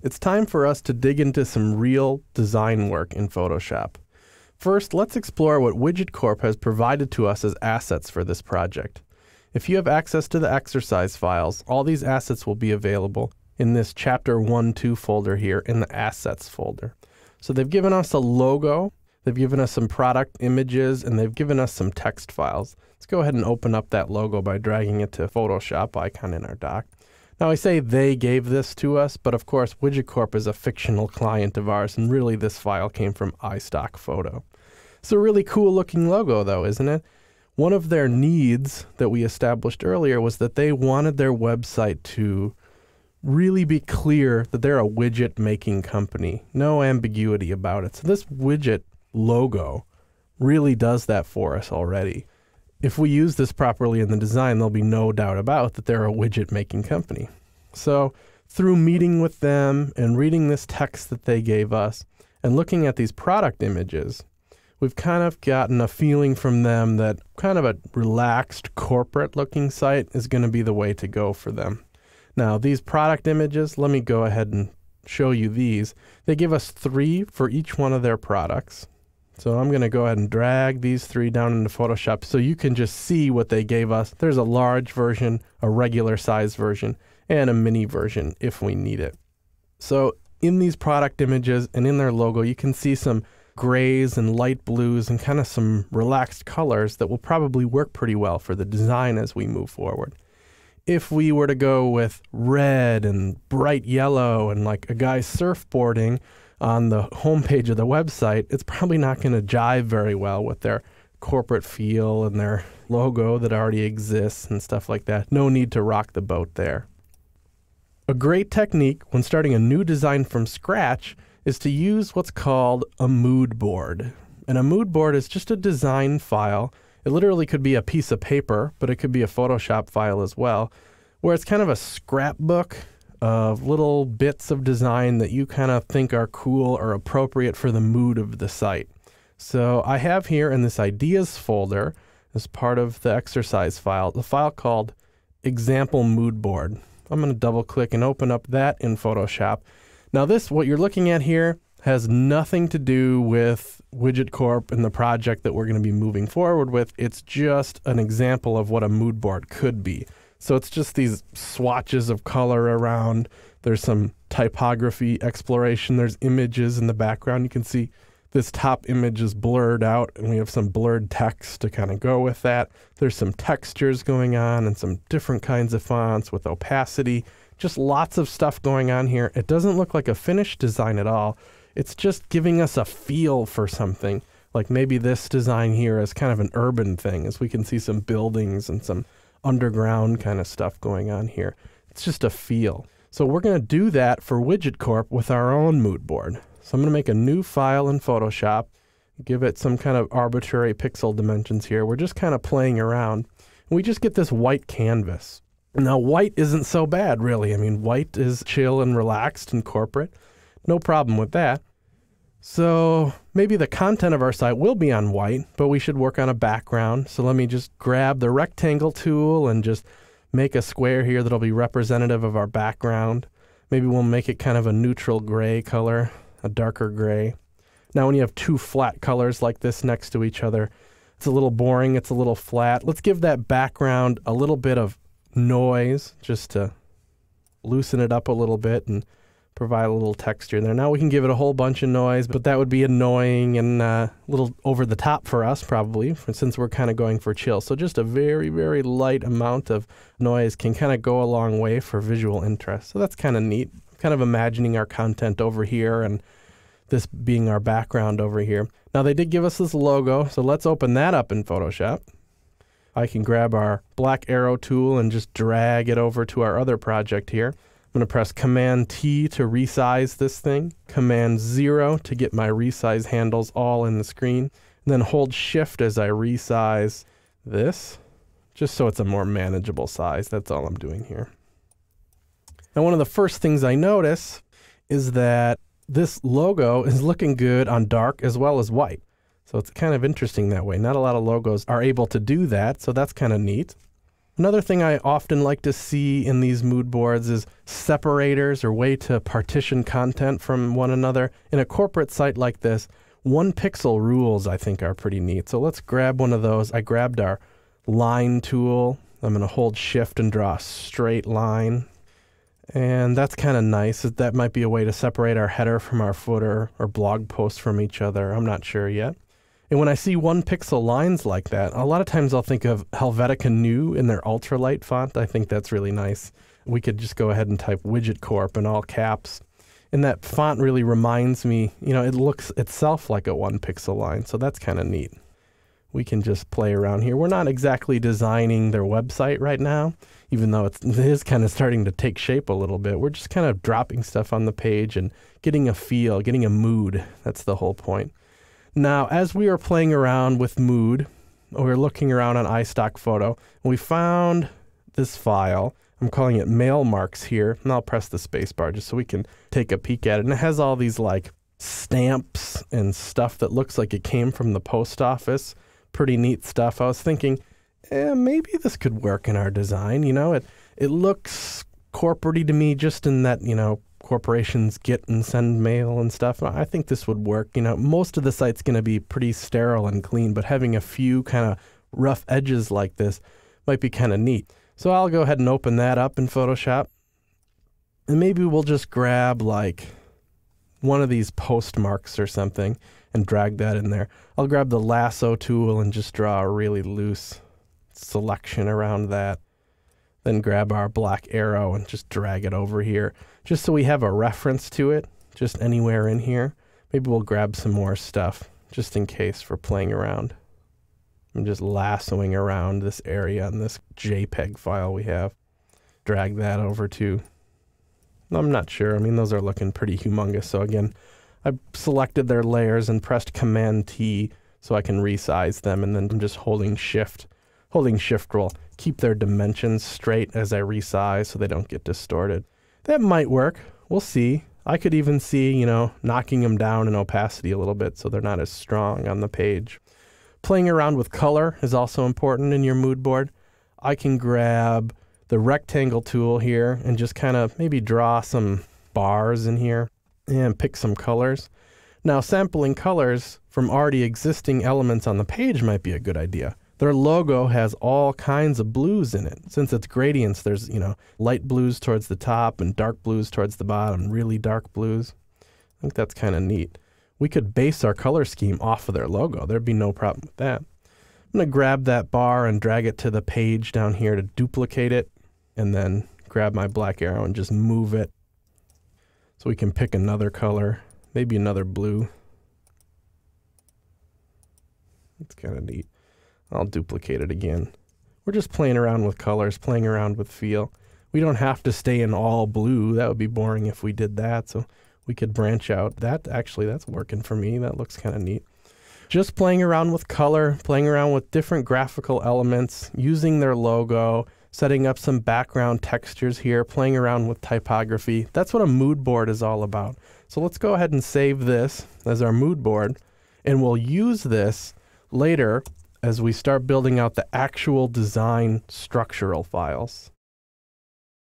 It's time for us to dig into some real design work in Photoshop. First, let's explore what Widget Corp has provided to us as assets for this project. If you have access to the exercise files, all these assets will be available in this Chapter 1-2 folder here in the Assets folder. So they've given us a logo, they've given us some product images, and they've given us some text files. Let's go ahead and open up that logo by dragging it to Photoshop icon in our dock. Now I say they gave this to us, but of course Widget Corp is a fictional client of ours, and really this file came from iStock Photo. It's a really cool looking logo though, isn't it? One of their needs that we established earlier was that they wanted their website to really be clear that they're a widget making company. No ambiguity about it. So this widget logo really does that for us already. If we use this properly in the design, there'll be no doubt about that they're a widget making company. So through meeting with them and reading this text that they gave us and looking at these product images, we've kind of gotten a feeling from them that kind of a relaxed corporate looking site is going to be the way to go for them. Now these product images, let me go ahead and show you these. They give us 3 for each one of their products. So I'm going to go ahead and drag these 3 down into Photoshop so you can just see what they gave us. There's a large version, a regular size version, and a mini version if we need it. So in these product images and in their logo, you can see some grays and light blues and kind of some relaxed colors that will probably work pretty well for the design as we move forward. If we were to go with red and bright yellow and like a guy surfboarding on the homepage of the website, it's probably not going to jive very well with their corporate feel and their logo that already exists and stuff like that. No need to rock the boat there. A great technique when starting a new design from scratch is to use what's called a mood board. And a mood board is just a design file. It literally could be a piece of paper, but it could be a Photoshop file as well, where it's kind of a scrapbook of little bits of design that you kind of think are cool or appropriate for the mood of the site. So I have here in this ideas folder, as part of the exercise file, the file called example mood board. I'm going to double click and open up that in Photoshop. Now this, what you're looking at here, has nothing to do with Widget Corp and the project that we're going to be moving forward with. It's just an example of what a mood board could be. So it's just these swatches of color around. There's some typography exploration. There's images in the background. You can see this top image is blurred out, and we have some blurred text to kind of go with that. There's some textures going on and some different kinds of fonts with opacity. Just lots of stuff going on here. It doesn't look like a finished design at all. It's just giving us a feel for something. Like maybe this design here is kind of an urban thing, as we can see some buildings and some underground kind of stuff going on here. It's just a feel. So we're going to do that for Widget Corp with our own mood board. So I'm going to make a new file in Photoshop, give it some kind of arbitrary pixel dimensions here. We're just kind of playing around. And we just get this white canvas. Now white isn't so bad really. I mean, white is chill and relaxed and corporate. No problem with that. So maybe the content of our site will be on white, but we should work on a background. So let me just grab the rectangle tool and just make a square here that'll be representative of our background. Maybe we'll make it kind of a neutral gray color, a darker gray. Now when you have 2 flat colors like this next to each other, it's a little boring, it's a little flat. Let's give that background a little bit of noise just to loosen it up a little bit and provide a little texture there. Now we can give it a whole bunch of noise, but that would be annoying and a little over the top for us probably, since we're kind of going for chill. So just a very, very light amount of noise can kind of go a long way for visual interest. So that's kind of neat. Kind of imagining our content over here and this being our background over here. Now they did give us this logo, so let's open that up in Photoshop. I can grab our black arrow tool and just drag it over to our other project here. I'm going to press Command-T to resize this thing, Command-0 to get my resize handles all in the screen, and then hold Shift as I resize this, just so it's a more manageable size. That's all I'm doing here. Now one of the first things I notice is that this logo is looking good on dark as well as white. So it's kind of interesting that way. Not a lot of logos are able to do that, so that's kind of neat. Another thing I often like to see in these mood boards is separators or way to partition content from one another. In a corporate site like this, 1-pixel rules I think are pretty neat. So let's grab one of those. I grabbed our line tool. I'm going to hold shift and draw a straight line. And that's kind of nice. That might be a way to separate our header from our footer or blog posts from each other. I'm not sure yet. And when I see 1-pixel lines like that, a lot of times I'll think of Helvetica Neue in their ultralight font. I think that's really nice. We could just go ahead and type Widget Corp in all caps. And that font really reminds me, it looks itself like a 1-pixel line. So that's kind of neat. We can just play around here. We're not exactly designing their website right now, even though it is kind of starting to take shape a little bit. We're just kind of dropping stuff on the page and getting a feel, getting a mood. That's the whole point. Now, as we are playing around with mood, we're looking around on iStock Photo, and we found this file. I'm calling it mail marks here, and I'll press the space bar just so we can take a peek at it. And it has all these like stamps and stuff that looks like it came from the post office. Pretty neat stuff. I was thinking, maybe this could work in our design. It looks corporate-y to me just in that, corporations get and send mail and stuff. I think this would work. Most of the site's going to be pretty sterile and clean, but having a few kind of rough edges like this might be kind of neat. So I'll go ahead and open that up in Photoshop. And maybe we'll just grab like one of these postmarks or something and drag that in there. I'll grab the lasso tool and just draw a really loose selection around that. Then grab our black arrow and just drag it over here, just so we have a reference to it, just anywhere in here. Maybe we'll grab some more stuff, just in case for playing around. I'm just lassoing around this area in this JPEG file we have. Drag that over to, I'm not sure. I mean, those are looking pretty humongous. So again, I selected their layers and pressed Command-T so I can resize them, and then I'm just holding Shift. Holding Shift will keep their dimensions straight as I resize so they don't get distorted. That might work. We'll see. I could even see, knocking them down in opacity a little bit so they're not as strong on the page. Playing around with color is also important in your mood board. I can grab the rectangle tool here and just kind of maybe draw some bars in here and pick some colors. Now, sampling colors from already existing elements on the page might be a good idea. Their logo has all kinds of blues in it. Since it's gradients, there's, light blues towards the top and dark blues towards the bottom, really dark blues. I think that's kind of neat. We could base our color scheme off of their logo. There'd be no problem with that. I'm going to grab that bar and drag it to the page down here to duplicate it, and then grab my black arrow and just move it so we can pick another color, maybe another blue. It's kind of neat. I'll duplicate it again. We're just playing around with colors, playing around with feel. We don't have to stay in all blue. That would be boring if we did that. So we could branch out. That's working for me. That looks kind of neat. Just playing around with color, playing around with different graphical elements, using their logo, setting up some background textures here, playing around with typography. That's what a mood board is all about. So let's go ahead and save this as our mood board, and we'll use this later as we start building out the actual design structural files.